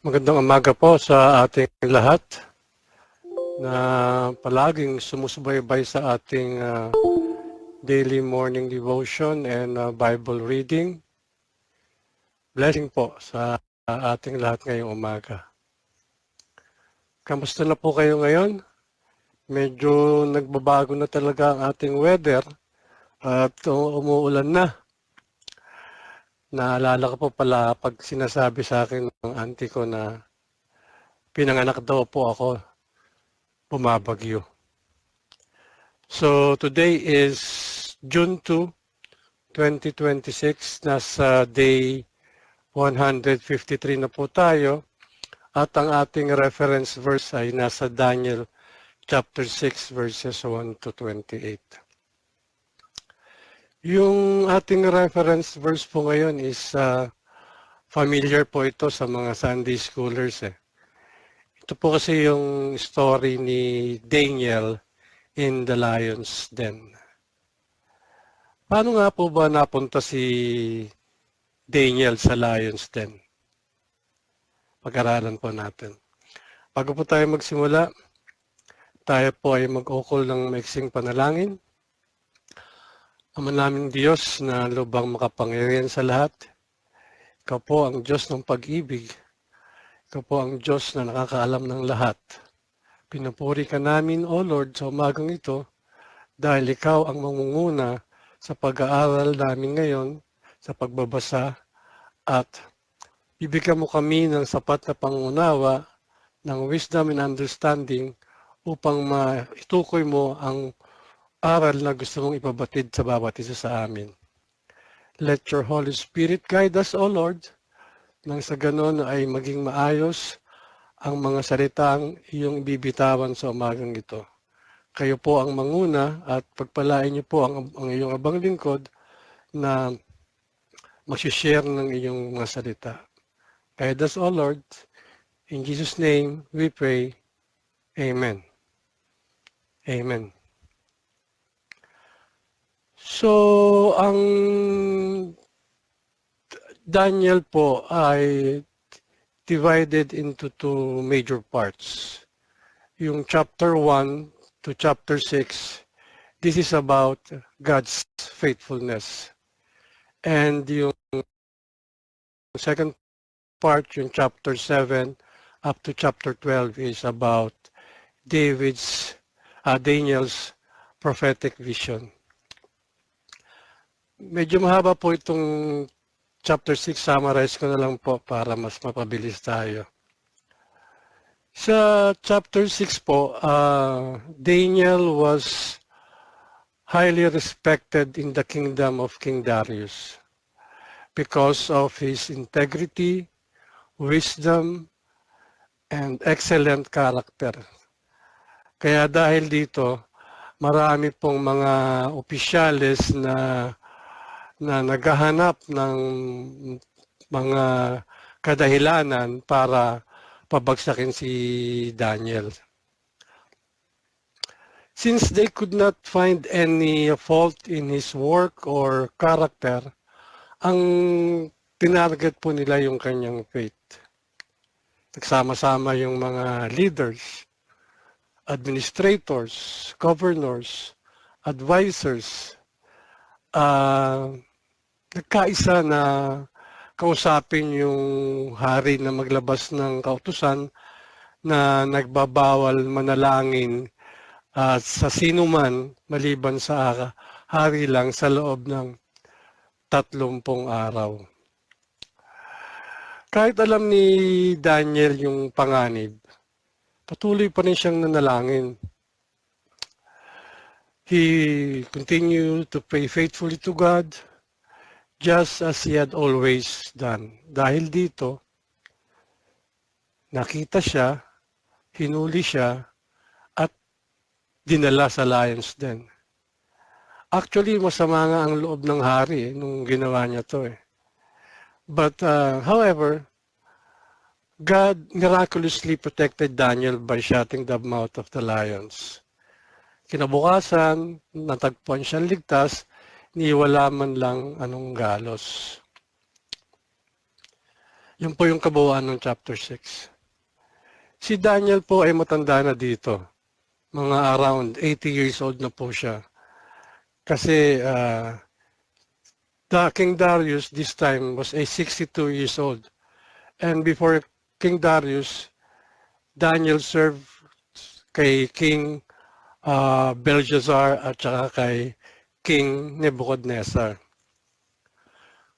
Magandang umaga po sa ating lahat na palaging sumusubaybay sa ating daily morning devotion and Bible reading. Blessing po sa ating lahat ngayong umaga. Kamusta na po kayo ngayon? Medyo nagbabago na talaga ang ating weather at umuulan na. Naalala ko po pala pag sinasabi sa akin ng auntie ko na pinanganak daw po ako, bumabagyo. So today is June 2, 2026. Nasa day 153 na po tayo. At ang ating reference verse ay nasa Daniel chapter 6 verses 1 to 28. Yung ating reference verse po ngayon is familiar po ito sa mga Sunday schoolers. Ito po kasi yung story ni Daniel in the lion's den. Paano nga po ba napunta si Daniel sa lion's den? Pag-aralan po natin. Bago po tayo magsimula, tayo po ay mag-ukol ng maiksing panalangin. Ama naming Diyos na lubang makapangyarihan sa lahat, Ikaw po ang Diyos ng pag-ibig. Ikaw po ang Diyos na nakakaalam ng lahat. Pinupuri ka namin, O Lord, sa umagang ito dahil Ikaw ang mangunguna sa pag-aaral namin ngayon, sa pagbabasa, at bibigyan mo kami ng sapat na pangunawa, ng wisdom and understanding upang maitukoy mo ang aral na gusto mong ipabatid sa bawat isa sa amin. Let your Holy Spirit guide us, O Lord, nang sa ganon ay maging maayos ang mga salitang iyong bibitawan sa umagang ito. Kayo po ang manguna at pagpalain niyo po ang iyong abang lingkod na mag-share ng iyong mga salita. Guide us, O Lord. In Jesus' name we pray. Amen. Amen. So, ang Daniel po ay divided into two major parts. Yung chapter 1 to chapter 6, this is about God's faithfulness. And yung second part, yung chapter 7 up to chapter 12 is about Daniel's prophetic vision. Medyo mahaba po itong chapter 6, summarize ko na lang po para mas mapabilis tayo. Sa chapter 6 po, Daniel was highly respected in the kingdom of King Darius because of his integrity, wisdom, and excellent character. Kaya dahil dito, marami pong mga opisyales na naghahanap ng mga kadahilanan para pabagsakin si Daniel. Since they could not find any fault in his work or character, ang tinarget po nila yung kanyang faith. Nagsama-sama yung mga leaders, administrators, governors, advisors, nagkaisa na kausapin yung hari na maglabas ng kautusan na nagbabawal manalangin sa sino man maliban sa hari lang sa loob ng 30 araw. Kahit alam ni Daniel yung panganib, patuloy pa rin siyang nanalangin. He continued to pray faithfully to God, just as he had always done. Dahil dito, nakita siya, hinuli siya, at dinala sa lion's den. Actually, masama nga ang loob ng hari nung ginawa niya to . But however, God miraculously protected Daniel by shutting the mouth of the lions. Kinabukasan, natagpuan siyang ligtas, ni wala man lang anong galos. Yun po yung kabuuan ng chapter 6. Si Daniel po ay matanda na dito. Mga around 80 years old na po siya. Kasi King Darius this time was a 62 years old. And before King Darius, Daniel served kay King Belshazzar at saka kay King Nebuchadnezzar.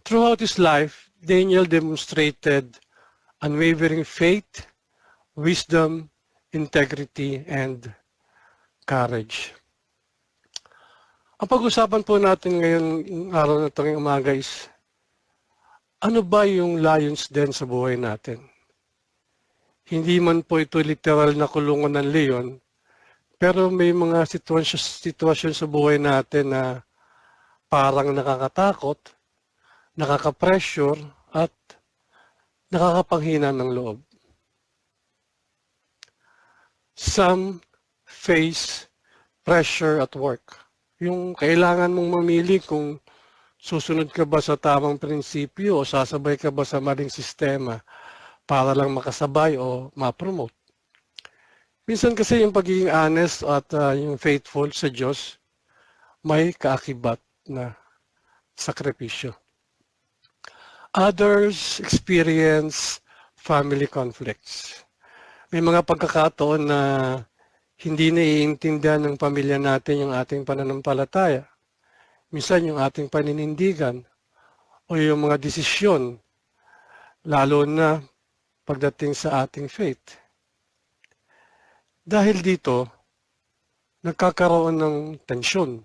Throughout his life, Daniel demonstrated unwavering faith, wisdom, integrity, and courage. Ang pag-usapan po natin ngayon araw na itong umaga is, ano ba yung lions den sa buhay natin? Hindi man po ito literal na kulungan ng leon, pero may mga sitwasyon sa buhay natin na parang nakakatakot, nakaka-pressure, at nakakapanghina ng loob. Some face pressure at work. Yung kailangan mong mamili kung susunod ka ba sa tamang prinsipyo o sasabay ka ba sa maling sistema para lang makasabay o ma-promote. Minsan kasi yung pagiging honest at yung faithful sa Diyos may kaakibat na sakripisyo. Others experience family conflicts. May mga pagkakataon na hindi naiintindihan ng pamilya natin yung ating pananampalataya. Minsan yung ating paninindigan o yung mga desisyon, lalo na pagdating sa ating faith. Dahil dito, nagkakaroon ng tensyon,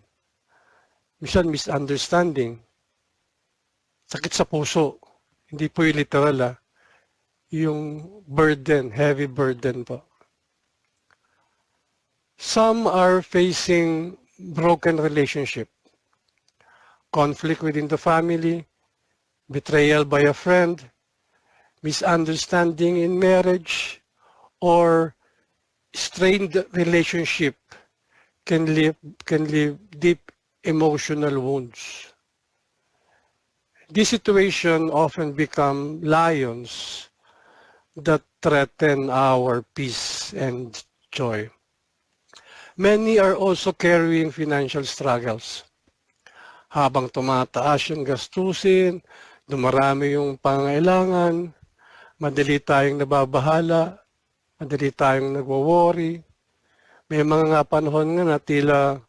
minsan misunderstanding, sakit sa puso, hindi po yung literal yung burden, heavy burden po. Some are facing broken relationship, conflict within the family, betrayal by a friend, misunderstanding in marriage, or strained relationship can leave deep emotional wounds. This situation often become lions that threaten our peace and joy. Many are also carrying financial struggles. Habang tumataas yung gastusin, dumarami yung pangailangan, madali tayong nababahala, madali tayong nagwo-worry. May mga panahon nga na tila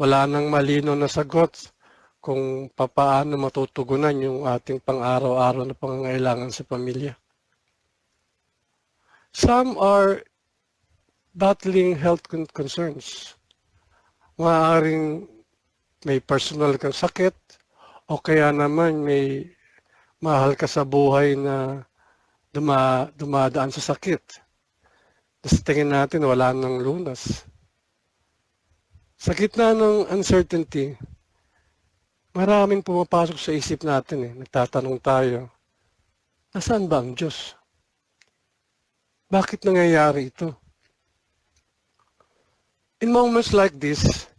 wala nang malinaw na sagot kung paano matutugunan yung ating pang-araw-araw na pangangailangan sa pamilya. Some are battling health concerns. Maaaring may personal kang sakit o kaya naman may mahal ka sa buhay na dumadaan sa sakit. Sa tingin natin wala nang lunas. Sa gitna ng uncertainty, maraming pumapasok sa isip natin. Nagtatanong tayo, nasaan ba ang Diyos? Bakit nangyayari ito? In moments like this,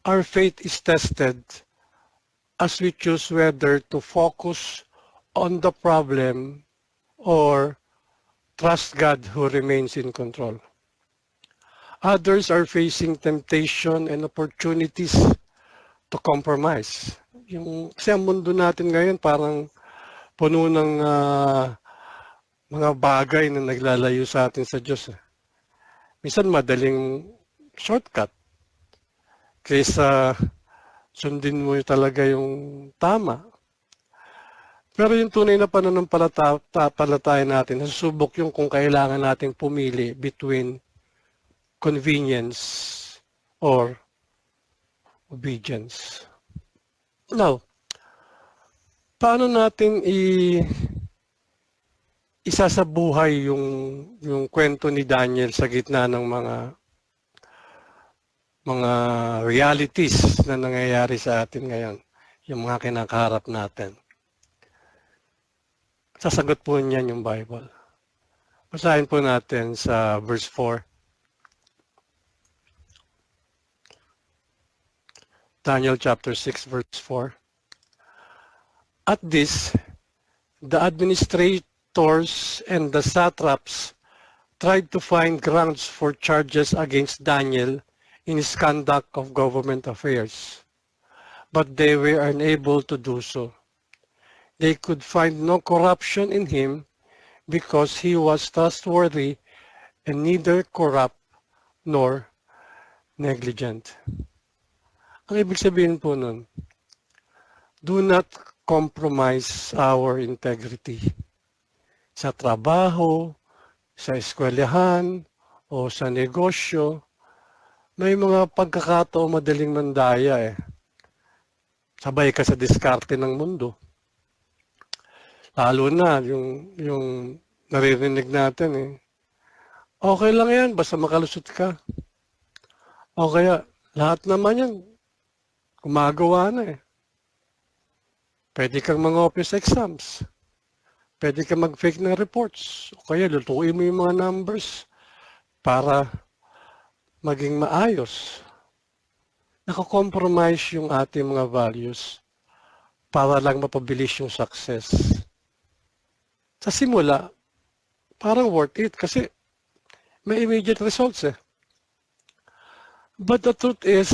our faith is tested as we choose whether to focus on the problem or trust God who remains in control. Others are facing temptation and opportunities to compromise. Kasi ang mundo natin ngayon parang puno ng mga bagay na naglalayo sa atin sa Diyos. Minsan madaling shortcut kaysa sundin mo talaga yung tama. Pero yung tunay na pananampalataya natin, nasusubok yung kung kailangan nating pumili between convenience or obedience. Now, paano natin isasabuhay yung kwento ni Daniel sa gitna ng mga realities na nangyayari sa atin ngayon, yung mga kinakaharap natin? Sasagot po niyan yung Bible. Basahin po natin sa verse 4. Daniel chapter 6 verse 4. At this, The administrators and the satraps tried to find grounds for charges against Daniel in his conduct of government affairs, but they were unable to do so. They could find no corruption in him because he was trustworthy and neither corrupt nor negligent. Ang ibig sabihin po nun, do not compromise our integrity. Sa trabaho, sa eskwelahan, o sa negosyo, may mga pagkakataon madaling mandaya eh. Sabay ka sa diskarte ng mundo. Lalo na yung naririnig natin eh. Okay lang yan, basta makalusot ka. O kaya, lahat naman yan, gumagawa na eh. Pwede kang mag-office exams. Pwede kang mag-fake ng reports. O kaya, lutuin mo yung mga numbers para maging maayos. Nakakompromise yung ating mga values para lang mapabilis yung success. Sa simula, parang worth it kasi may immediate results eh. But the truth is,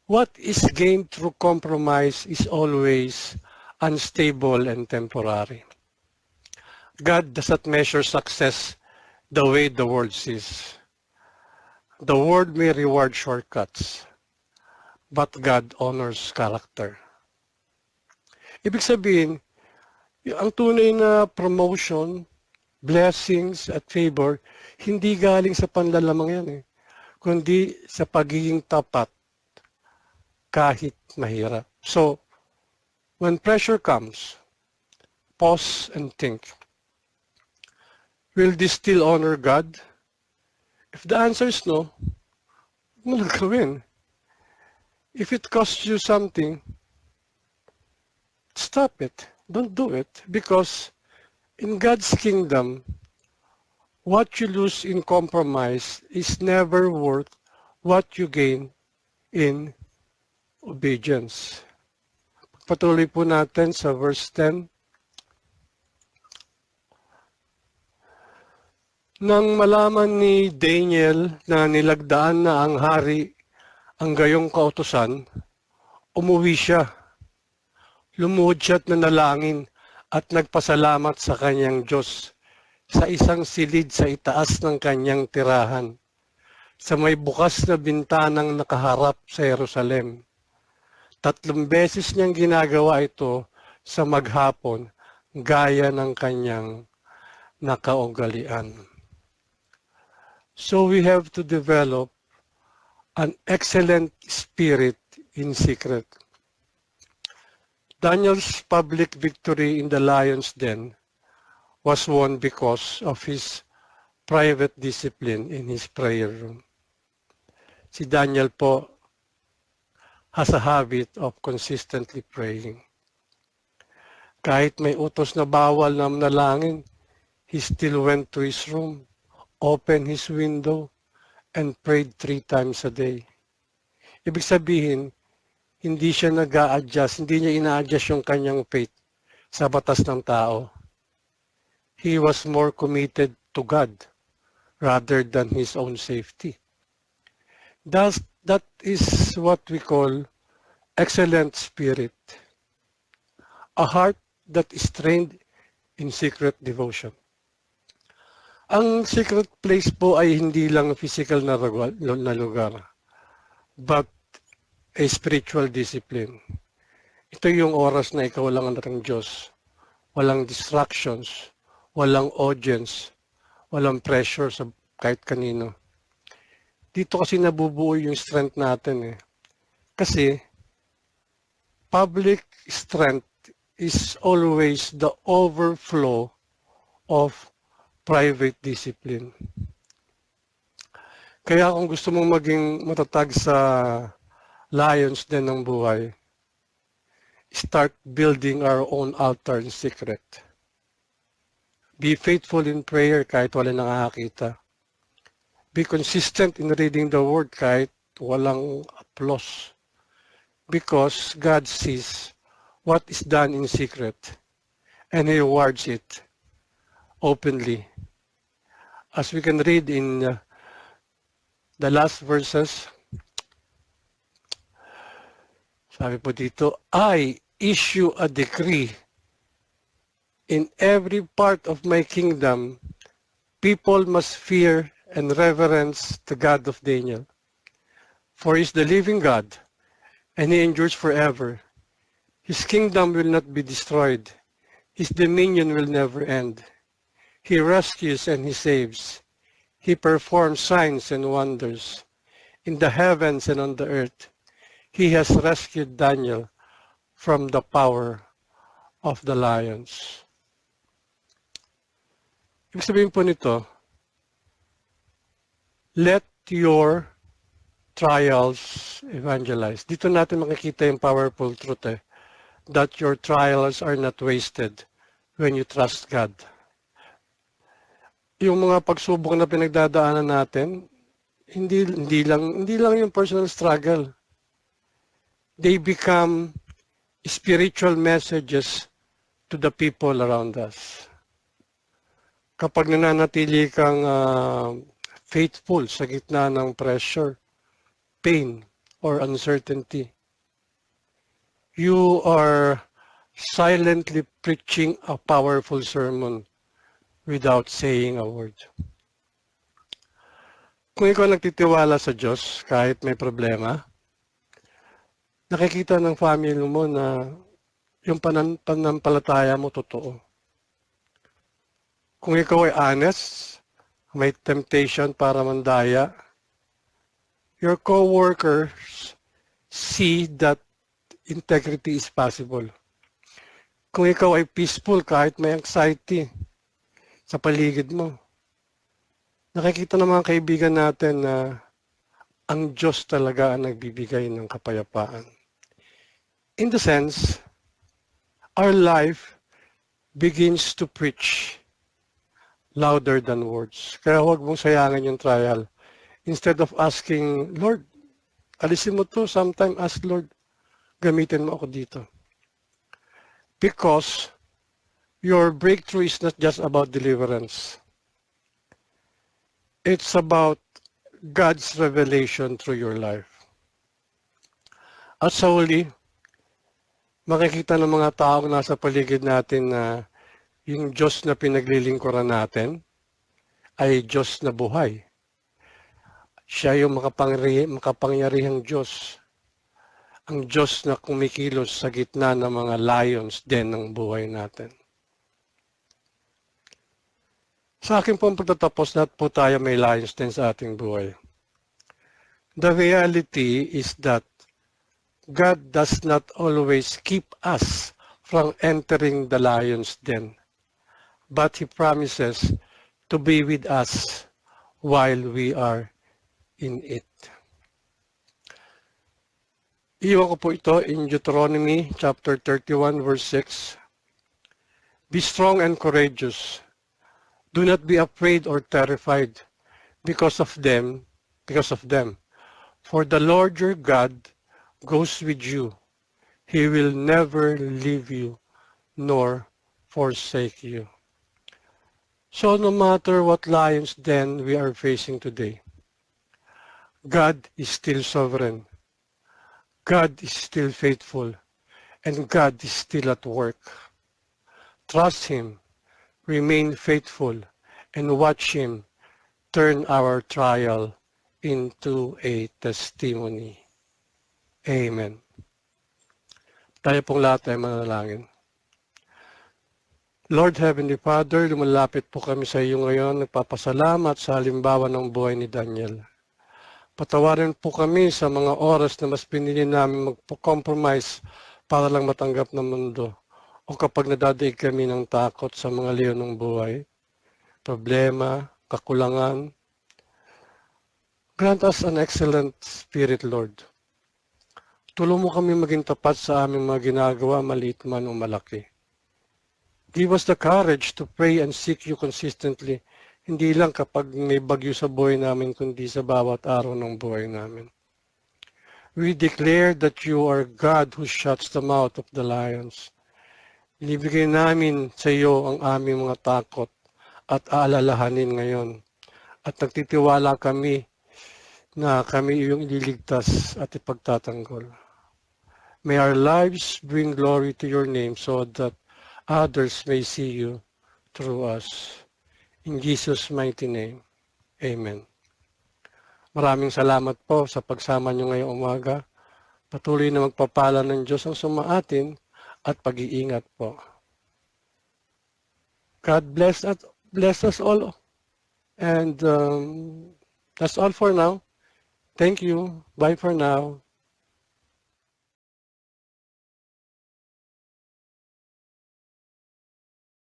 what is gained through compromise is always unstable and temporary. God does not measure success the way the world sees. The world may reward shortcuts, but God honors character. Ibig sabihin, ang tunay na promotion, blessings at favor, hindi galing sa panlalamang yan eh, kundi sa pagiging tapat kahit mahirap. So, when pressure comes, pause and think. Will this still honor God? If the answer is no, huwag mo lang gawin. If it costs you something, stop it. Don't do it. Because in God's kingdom, what you lose in compromise is never worth what you gain in obedience. Patuloy po natin sa verse 10. Nang malaman ni Daniel na nilagdaan na ang hari ang gayong kautusan, umuwi siya. Lumuhod siya't nanalangin at nagpasalamat sa kanyang Diyos sa isang silid sa itaas ng kanyang tirahan, sa may bukas na bintanang nakaharap sa Jerusalem. 3 beses niyang ginagawa ito sa maghapon, gaya ng kanyang nakaugalian. So we have to develop an excellent spirit in secret. Daniel's public victory in the lion's den was won because of his private discipline in his prayer room. Si Daniel po has a habit of consistently praying. Kahit may utos na bawal na manalangin, he still went to his room, opened his window, and prayed 3 times a day. Ibig sabihin, hindi siya nag-a-adjust, hindi niya ina-adjust yung kanyang faith sa batas ng tao. He was more committed to God rather than his own safety. That is what we call excellent spirit. A heart that is trained in secret devotion. Ang secret place po ay hindi lang physical na lugar, but a spiritual discipline. Ito yung oras na ikaw lang ang ng Diyos. Walang distractions, walang audience, walang pressure sa kahit kanino. Dito kasi nabubuo yung strength natin eh. Kasi public strength is always the overflow of private discipline. Kaya kung gusto mong maging matatag sa lions din ng buhay, start building our own altar in secret. Be faithful in prayer kahit wala nakakakita. Be consistent in reading the word kahit walang applause. Because God sees what is done in secret, and He rewards it openly. As we can read in the last verses, sabi po dito, I issue a decree in every part of my kingdom, people must fear and reverence the God of Daniel. For He is the living God, and He endures forever. His kingdom will not be destroyed. His dominion will never end. He rescues and He saves. He performs signs and wonders. In the heavens and on the earth, He has rescued Daniel from the power of the lions. Ibig sabihin po nito, let your trials evangelize. Dito natin makikita yung powerful truth that your trials are not wasted when you trust God. Yung mga pagsubok na pinagdadaanan natin, hindi lang yung personal struggle. They become spiritual messages to the people around us. Kapag nananatili kang faithful sa gitna ng pressure, pain, or uncertainty, you are silently preaching a powerful sermon without saying a word. Kung ikaw nagtitiwala sa Diyos kahit may problema, nakikita ng family mo na yung pananampalataya mo totoo. Kung ikaw ay honest, may temptation para mandaya, your co-workers see that integrity is possible. Kung ikaw ay peaceful kahit may anxiety sa paligid mo, nakikita ng mga kaibigan natin na ang Diyos talaga ang nagbibigay ng kapayapaan. In the sense, our life begins to preach louder than words. Kaya huwag mong sayangin yung trial. Instead of asking, Lord, alisin mo to, sometime ask, Lord, gamitin mo ako dito. Because your breakthrough is not just about deliverance. It's about God's revelation through your life. At sa huli, makikita ng mga taong nasa paligid natin na yung Diyos na pinaglilingkuran natin ay Diyos na buhay. Siya yung makapangyarihang Diyos. Ang Diyos na kumikilos sa gitna ng mga lions din ng buhay natin. Sa akin pong pagtatapos, lahat po tayo may lions din sa ating buhay. The reality is that God does not always keep us from entering the lion's den, but He promises to be with us while we are in it. Iwan ko po ito in Deuteronomy chapter 31 verse 6. Be strong and courageous. Do not be afraid or terrified because of them. For the Lord your God goes with you. He will never leave you nor forsake you. So no matter what lions den we are facing today, God is still sovereign. God is still faithful. And God is still at work. Trust Him. Remain faithful. And watch Him turn our trial into a testimony. Amen. Tayo pong lahat ay manalangin. Lord Heavenly Father, lumalapit po kami sa iyo ngayon. Nagpapasalamat sa halimbawa ng buhay ni Daniel. Patawarin po kami sa mga oras na mas pinili namin mag-compromise para lang matanggap ng mundo. O kapag nadadaig kami ng takot sa mga leon ng buhay, problema, kakulangan. Grant us an excellent spirit, Lord. Tulong mo kami maging tapat sa aming mga ginagawa, maliit man o malaki. Give us the courage to pray and seek you consistently, hindi lang kapag may bagyo sa buhay namin, kundi sa bawat araw ng buhay namin. We declare that you are God who shuts the mouth of the lions. Inibigay namin sa iyo ang aming mga takot at aalalahanin ngayon. At nagtitiwala kami na kami iyong ililigtas at ipagtatanggol. May our lives bring glory to your name so that others may see you through us. In Jesus' mighty name, Amen. Maraming salamat po sa pagsama niyo ngayong umaga. Patuloy na magpapala ng Diyos ang sumaatin at pag-iingat po. God bless us all. And that's all for now. Thank you. Bye for now.